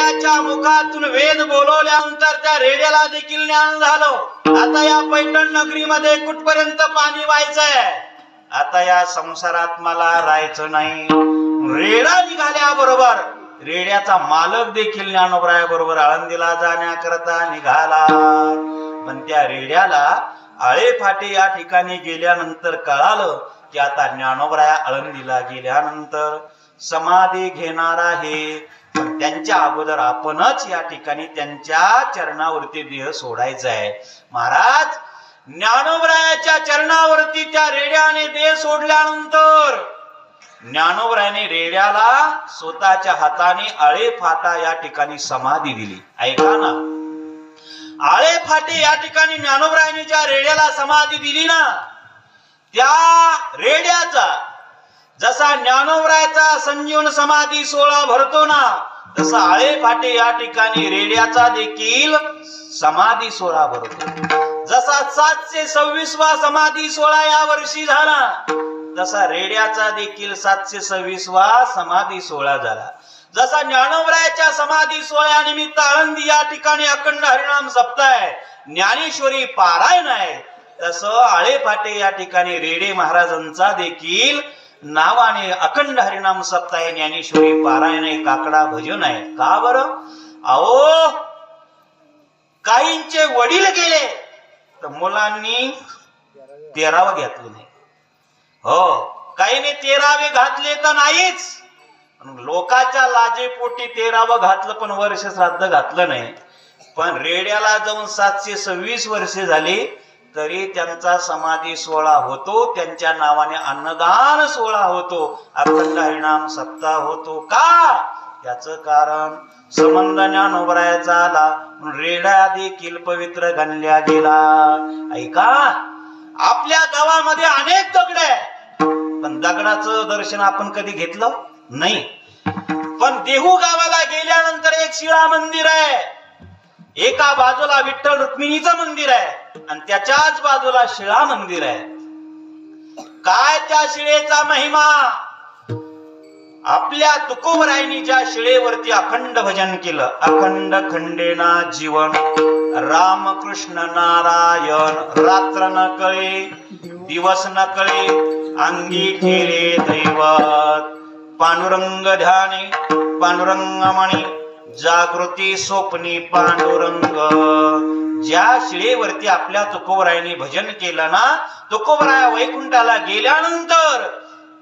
रेड्याच्या मुखातून वेद बोलवल्यानंतर त्या रेड्याला देखील ज्ञान झालं. आता या पैठण नगरीमध्ये कुठपर्यंत पाणी व्हायचंय, आता या संसारात मला राहायचं नाही. रेडा निघाल्याबरोबर रेड्याचा मालक देखील ज्ञानोबराया बरोबर आळंदीला जाण्याकरता निघाला. पण त्या रेड्याला आळेफाटे या ठिकाणी गेल्यानंतर कळालं की आता ज्ञानोबराया आळंदीला गेल्यानंतर समाधी घेणार आहे. पण त्यांच्या अगोदर आपणच या ठिकाणी त्यांच्या चरणावरती देह सोडायचा आहे. महाराज, ज्ञानोबरायाच्या चरणावरती त्या रेड्याने देह सोडल्यानंतर ज्ञानोबरायाने रेड्याला स्वतःच्या हाताने आळेफाटा या ठिकाणी समाधी दिली. ऐका ना, आळेफाटे या ठिकाणी ज्ञानोबरायाने ज्या रेड्याला समाधी दिली ना, त्या रेड्याचा जसा ज्ञानोबरायाचा संजीवन समाधी सोहळा भरतो ना, तसा आळेफाटे या ठिकाणी रेड्याचा देखील समाधी सोहळा भरतो. जसा 726वा समाधी सोहळा या वर्षी झाला, तसा रेड्याचा देखील 726वा समाधी सोहळा झाला. जसा ज्ञानोबरायाच्या समाधी सोहळ्यानिमित्त आळंदी या ठिकाणी अखंड हरिनाम सप्ताह आहे, ज्ञानेश्वरी पारायण आहे, तसं आळेफाटे या ठिकाणी रेडे महाराजांचा देखील नावाने अखंड हरिनाम सप्ताह आहे, ज्ञानेश्वरी पारायण आहे, काकडा भजन आहे. का बरं? अहो, काहींचे वडील गेले तर मुलांनी 13वा घेतलं नाही. हो, काहीने 13वे घातले तर नाहीच, लोकाच्या लाजेपोटी 13व घातलं पण वर्ष श्राद्ध घातलं नाही. पण रेड्याला जाऊन 726 वर्षे झाली तरी त्यांचा समाधी सोहळा होतो, त्यांच्या नावाने अन्नदान सोहळा होतो, अखंड हरिनाम सप्ताह होतो. का? त्याचं कारण संबंध ज्ञानोबरायाचा आला, रेड्या देखील पवित्र गणल्या गेला. ऐका, आपल्या गावामध्ये अनेक दगड आहे, पण दगडाचं दर्शन आपण कधी घेतलं नाही. पण देहू गावाला गेल्यानंतर एक शिळा मंदिर आहे, एका बाजूला विठ्ठल रुक्मिणीचं मंदिर आहे आणि त्याच्याच बाजूला शिळा मंदिर आहे. काय त्या शिळेचा महिमा? आपल्या तुकोबरायांनी ज्या शिळेवरती अखंड भजन केलं, अखंड खंडेना जीवन, रामकृष्ण नारायण, रात्र न कळे दिवस न कळे, अंगी केले दैवत, पांडुरंग ध्याने पांडुरंग मणी, जागृती स्वप्नी पांडुरंग. ज्या शिळेवरती आपल्या तुकोबरायांनी भजन केलं ना, तुकोबराया वैकुंठाला गेल्यानंतर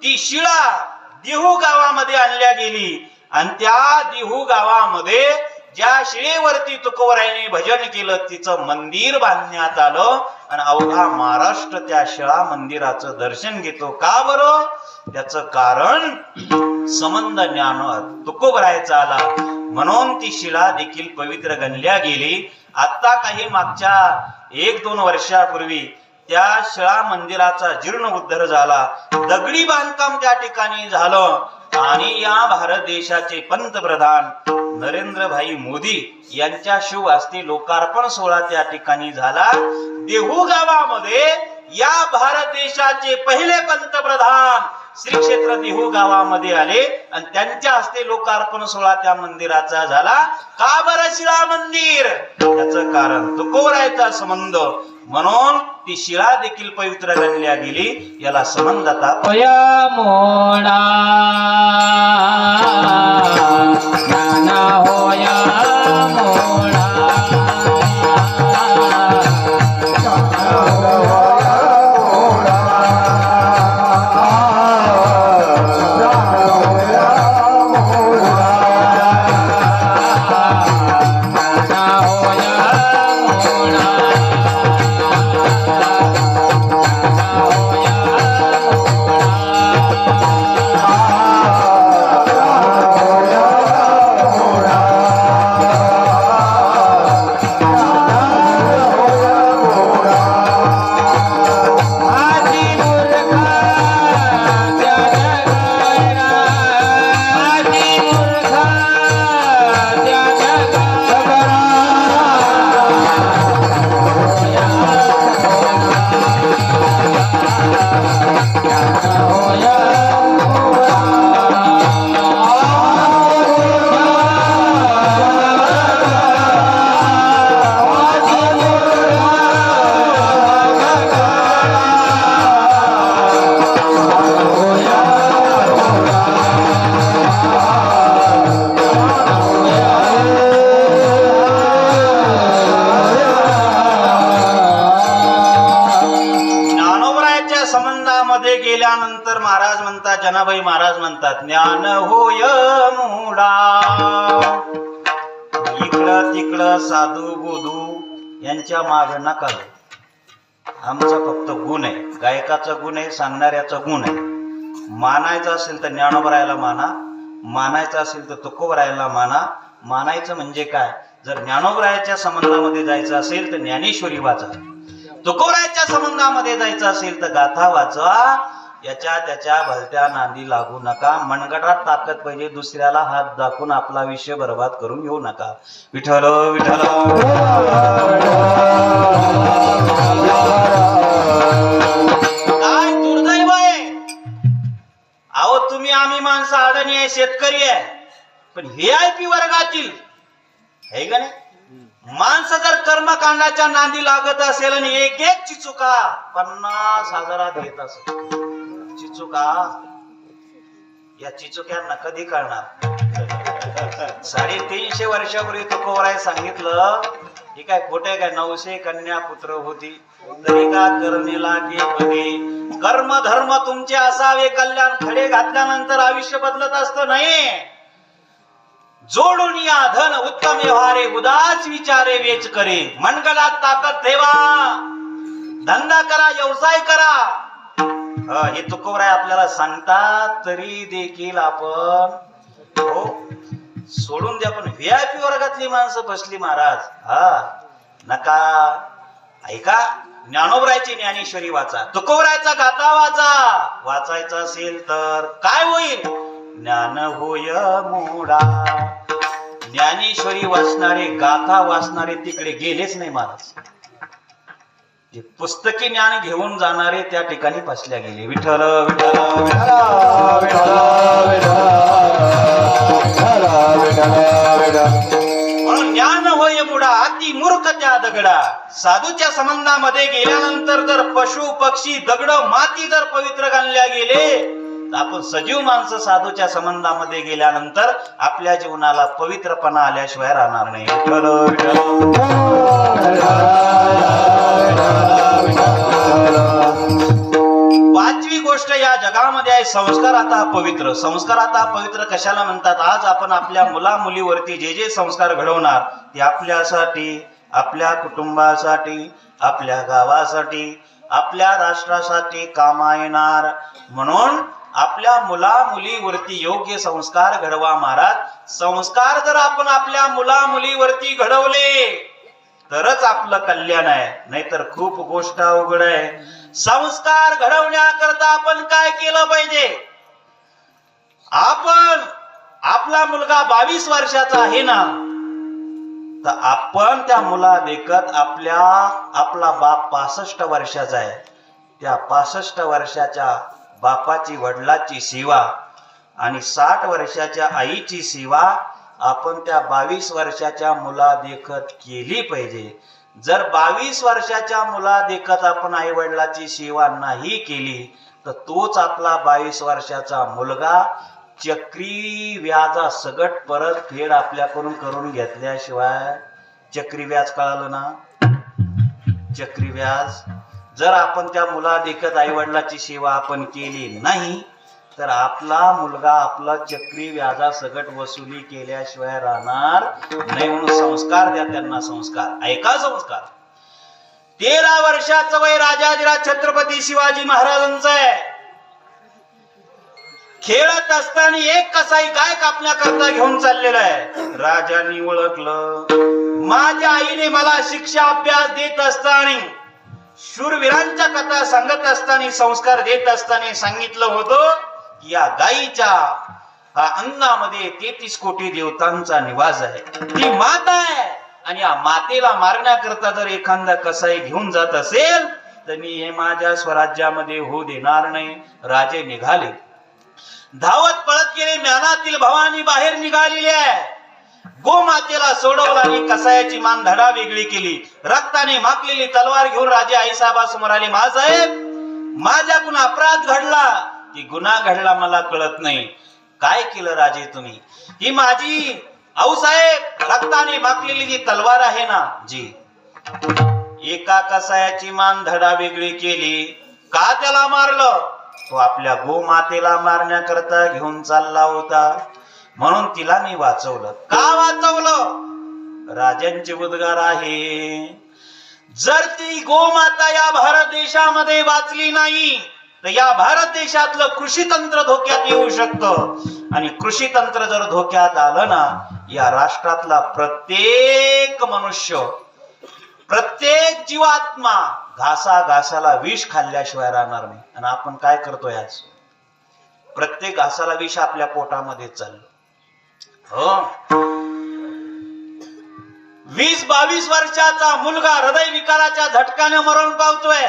ती शिळा देहू गावामध्ये आणल्या गेली आणि त्या देहू गावामध्ये ज्या शिळेवरती तुकोबरायांनी भजन केलं तिचं मंदिर बांधण्यात आलं आणि अवघा महाराष्ट्र त्या शिळा मंदिराचं दर्शन घेतो. का बरं? त्याचं कारण संबंध ज्ञान तुकोबरायाचा आला म्हणून ती शिळा देखील पवित्र गणल्या गेली. आता काही मागच्या 1-2 वर्षापूर्वी त्या शिळा मंदिराचा जीर्ण उद्धार झाला, दगडी बांधकाम त्या ठिकाणी झालं आणि या भारत देशाचे पंतप्रधान नरेंद्रभाई मोदी यांच्या शुभ हस्ते लोकार्पण सोहळा त्या ठिकाणी झाला. देहू गावामध्ये या भारत देशाचे पहिले पंतप्रधान श्री क्षेत्र देहू गावामध्ये आले आणि त्यांच्या हस्ते लोकार्पण सोहळा त्या मंदिराचा झाला. का बरं शिळा मंदिर? त्याचं कारण तुकोबरायाचा संबंध म्हणून ती शिळा देखील पवित्र गणल्या गेली. याला संबंध आता मोडा नाना होया मोडा जनाबाई महाराज म्हणतात, ज्ञान होय मुडा. इकडं तिकडं साधू बुधू यांच्या माग नका जाऊ. आमचा फक्त गुण आहे, गायकाचा गुण आहे, सांगणाऱ्याचा गुण आहे. मानायचं असेल तर ज्ञानोबरायला माना, मानायचं असेल तर तुकोबरायला माना. मानायचं म्हणजे काय? जर ज्ञानोबरायाच्या संबंधामध्ये जायचं असेल तर ज्ञानेश्वरी वाचा, तुकोबरायाच्या संबंधामध्ये जायचं असेल तर गाथा वाचा. याच्या त्याच्या भलत्या नांदी लागू नका. मनगटात ताकद पाहिजे, दुसऱ्याला हात दाखवून आपला विषय बर्बाद करून घेऊ नका. विठ्ठल विठ्ठल. काय दुर्दैव आहे अहो, तुम्ही आम्ही माणसं अडणी आहे, शेतकरी आहे, पण VIP वर्गातील आहे का नाही माणसं जर कर्मकांडाच्या नांदी लागत असेल आणि एक एक चिचुका 50,000 येत असेल. चिचुका या चिचुक्यांना कधी कळणार? 350 वर्षापूर्वी तुकोबराय सांगितलं, हे काय खोटे काय? 900 कन्या पुत्र होती तरी का करणे लागे बघे. कर्म धर्म तुमचे असावे कल्याण. खडे घातल्यानंतर आयुष्य बदलत असतं नाही. जोडून या धन उत्तम व्यवहारे, उदास विचारे वेच करे. मनगडात ताकद ठेवा, धंदा करा, व्यवसाय करा. हे तुकोबराय आपल्याला सांगतात, तरी देखील आपण हो सोडून द्या. पण VIP वर्गातली माणसं बसली महाराज. नका. ऐका, ज्ञानोबरायची ज्ञानेश्वरी वाचा, तुकोबरायचा गाथा वाचा. वाचायचं असेल तर काय होईल? ज्ञान होय मोडा. ज्ञानेश्वरी वाचणारे, गाथा वाचणारे तिकडे गेलेच नाही महाराज. जे पुस्तकी ज्ञान घेऊन जाणारे त्या ठिकाणी फसल्या गेले. विठ्ठल विठ्ठल म्हणून ज्ञान होय मुडा, अति मूर्ख त्या दगडा. साधूच्या संबंधामध्ये गेल्यानंतर जर पशु पक्षी दगड माती जर पवित्र गणल्या गेले, तर आपण सजीव माणसं साधूच्या संबंधामध्ये गेल्यानंतर आपल्या जीवनाला पवित्रपणा आल्याशिवाय राहणार नाही. पाचवी गोष्ट या जगामध्ये आहे संस्कार आता पवित्र. संस्कार आता पवित्र कशाला म्हणतात? आज आपण आपल्या मुला मुलीवरती जे जे संस्कार घडवणार ते आपल्यासाठी, आपल्या कुटुंबासाठी, आपल्या गावासाठी, आपल्या राष्ट्रासाठी कामा येणार. म्हणून आपल्या मुला मुलीवरती योग्य संस्कार घडवा महाराज. संस्कार जर आपण आपल्या मुला मुलीवरती घडवले तरच आपलं कल्याण आहे, नाहीतर खूप गोष्ट अवघड आहे. संस्कार घडवण्याकरता आपण काय केलं पाहिजे? आपण आपला मुलगा 22 वर्षाचा आहे ना, तर आपण त्या मुला देखत आपला बाप 65 वर्षाचा आहे, त्या 65 वर्षाच्या बापाची वडिलाची सेवा आणि 60 वर्षाच्या आईची सेवा आपण त्या 22 वर्षाच्या मुला देखत केली पाहिजे. जर 22 वर्षाच्या मुला देखत आपण आई वडिलाची सेवा नाही केली तर तोच आपला 22 वर्षाचा मुलगा चक्री व्याजा सगट परत फेड आपल्याकडून करून घेतल्याशिवाय, चक्री व्याज कळालं ना? चक्री व्याज जर आपण त्या मुला देखत आई वडिलाची सेवा आपण केली नाही तर आपला मुलगा आपला चक्री व्याजा सगट वसुली केल्याशिवाय राहणार नाही. म्हणून संस्कार द्या त्यांना. संस्कार ऐका. संस्कार 13 वर्षाचं वय राजाधिराज छत्रपती शिवाजी महाराजांचं आहे. खेळत असताना एक कसाई गाय कापण्याकरता घेऊन चाललेला आहे. राजांनी ओळखलं, माझ्या आईने मला शिक्षा अभ्यास देत असताना, शूरवीरांच्या कथा सांगत असताना, संस्कार देत असताना सांगितलं होतं की या गायीच्या हा अंगामध्ये 33 कोटी देवतांचा निवास आहे. ती माता आहे आणि या मातेला मारण्याकरता जर एखादा कसाई घेऊन जात असेल तर मी हे माझ्या स्वराज्यामध्ये होऊ देणार नाही. राजे निघाले, धावत पळत गेले. म्यानातील भवानी बाहेर निघालेली आहे. गोमातेला सोडवलं आणि कसायाची मान धडा वेगळी केली. रक्ताने माखलेली तलवार घेऊन राजे आईसाहेबासमोर आले. महासाहेब, माझ्याकडून अपराध घडला की गुन्हा घडला मला कळत नाही. काय केलं राजे तुम्ही? ही माझी आऊसाहेब रक्ताने माखलेली जी तलवार आहे ना जी, एका कसायाची मान धडा वेगळी केली. का त्याला मारलं? तो आपल्या गोमातेला मारण्याकरता घेऊन चालला होता. म्हणून तिला मी वाचवलं. का वाचवलं? राजांचे उद्गार आहे, जर ती गोमाता या भारत देशामध्ये वाचली नाही तर या भारत देशातलं कृषी तंत्र धोक्यात येऊ शकतं. आणि कृषी तंत्र जर धोक्यात आलं ना, या राष्ट्रातला प्रत्येक मनुष्य, प्रत्येक जीवात्मा घासाघासाला विष खाल्ल्याशिवाय राहणार नाही. आणि आपण काय करतोय आज? प्रत्येक घासाला विष आपल्या पोटामध्ये चाललं. हो, 20-22 वर्षाचा मुलगा हृदय विकाराच्या झटक्याने मरण पावतोय.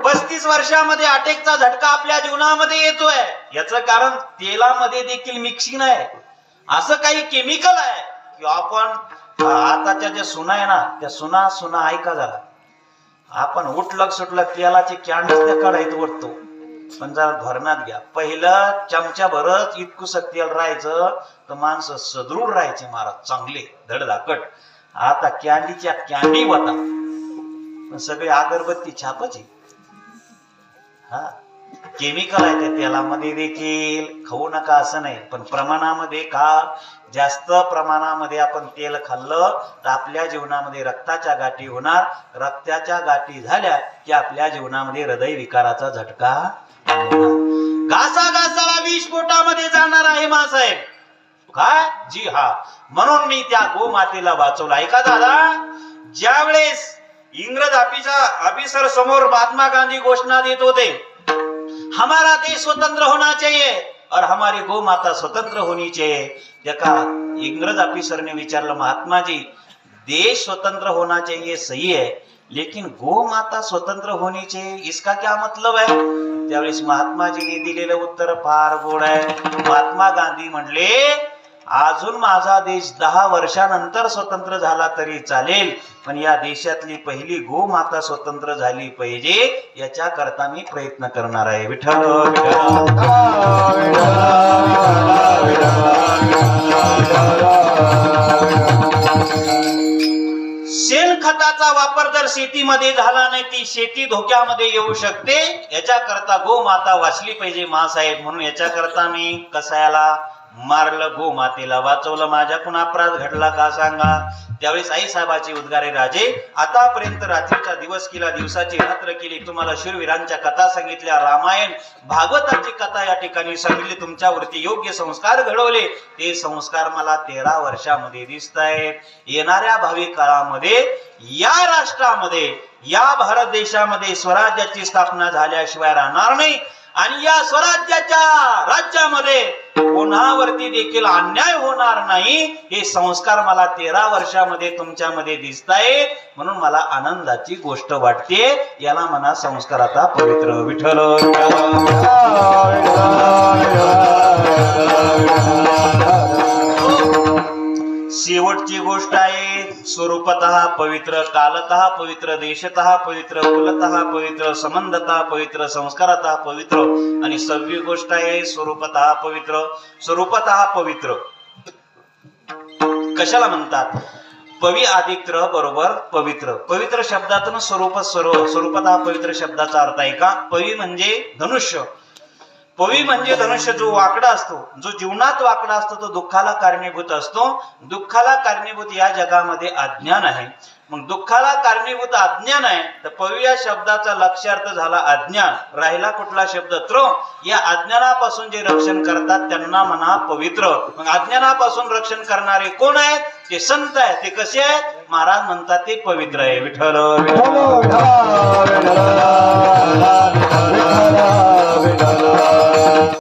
35 वर्षामध्ये अटॅकचा झटका आपल्या जीवनामध्ये येतोय. याचं कारण तेलामध्ये देखील मिक्सिंग आहे, असं काही केमिकल आहे की आपण आताच्या ज्या सुना आहे ना, त्या सुना ऐका जरा, आपण उठलक सुटलक तेलाचे कॅन्डस त्या कढईत ओढतो. पण जरा धरणात घ्या, पहिलं चमचा भरच इतकुस तेल राहायचं तर माणसं सदृढ राहायचे महाराज, चांगले धडधाकट. आता कॅन्डीच्या कॅन्डी होता, पण सगळे अगरबत्ती छापच आहे. हा, केमिकल आहे त्या तेलामध्ये देखील. खाऊ नका असं नाही, पण प्रमाणामध्ये खा. जास्त प्रमाणामध्ये आपण तेल खाल्लं तर आपल्या जीवनामध्ये रक्ताच्या गाठी होणार. रक्ताच्या गाठी झाल्या की आपल्या जीवनामध्ये हृदय विकाराचा झटका येणार. घासाघासाला विष पोटामध्ये जाणार आहे मासाहेब. काय? जी हा. म्हणून मी त्या गोमातेला वाचवलं. ऐका दादा, ज्या वेळेस इंग्रज ऑफिसर समोर महात्मा गांधी घोषणा देत होते, हमारा देश स्वतंत्र होना चाहिए और हमारी गो माता स्वतंत्र होनी चाहिए. एका इंग्रज ऑफिसरने विचारलं, महात्मा जी देश स्वतंत्र होना चाहिए सही है, लेकिन गो माता स्वतंत्र होनी चाहिए, इसका क्या मतलब है? त्यावेळेस महात्माजीने दिलेलं उत्तर फार गोड आहे. महात्मा गांधी म्हणले, अजून माझा देश 10 वर्षानंतर स्वतंत्र झाला तरी चालेल, पण या देशातली पहिली गो माता स्वतंत्र झाली पाहिजे, याच्या करता मी प्रयत्न करणार आहे. विठ्ठल शेणखताचा वापर जर शेतीमध्ये झाला नाही, ती शेती धोक्यामध्ये येऊ शकते. याच्या करता गो माता वाचली पाहिजे मासाहेब. म्हणून याच्या करता मी कसायाला मारलं, गो मातेला वाचवलं. माझ्याकडून अपराध घडला का सांगा? त्यावेळेस आई साहेबाचे उद्गारे, राजे आतापर्यंत रात्रीचा दिवस केला, दिवसाची रात्र केली. तुम्हाला शूरवीरांच्या कथा सांगितल्या, रामायण भागवताची कथा या ठिकाणी सांगितली. तुमच्यावरती योग्य संस्कार घडवले. ते संस्कार मला 13 वर्षामध्ये दिसत आहेत. येणाऱ्या भावी काळामध्ये या राष्ट्रामध्ये, या भारत देशामध्ये स्वराज्याची स्थापना झाल्याशिवाय राहणार नाही. आणि या स्वराज्याच्या राज्यामध्ये कोणावरती देखील अन्याय होणार नाही. हे संस्कार मला 13 वर्षामध्ये तुमच्यामध्ये दिसत आहेत. म्हणून मला आनंदाची गोष्ट वाटते. याला म्हणा संस्काराचा पवित्र. विठ्ठल शेवटची गोष्ट आहे स्वरूपतः पवित्र, कालतः पवित्र, देशतः पवित्र, कुलतः पवित्र, संबंधतः पवित्र, संस्कारतः पवित्र. आणि 6वी गोष्ट आहे स्वरूपतः पवित्र. स्वरूपतः पवित्र कशाला म्हणतात? पवी आदित्र बरोबर पवित्र. पवित्र शब्दातून स्वरूपतः पवित्र शब्दाचा अर्थ आहे का? पवी म्हणजे धनुष्य. पवी म्हणजे धनुष्य जो वाकडा असतो, जो जीवनात वाकडा असतो, तो दुःखाला कारणीभूत असतो. दुःखाला कारणीभूत या जगामध्ये अज्ञान आहे. मग दुःखाला कारणीभूत अज्ञान आहे, तर पवी या शब्दाचा लक्ष्यार्थ झाला अज्ञान. राहिला कुठला शब्द? त्र. या अज्ञानापासून जे रक्षण करतात त्यांना म्हणा पवित्र. मग अज्ञानापासून रक्षण करणारे कोण आहेत? ते संत आहेत. ते कसे आहेत? महाराज म्हणतात ते पवित्र आहे. विठ्ठल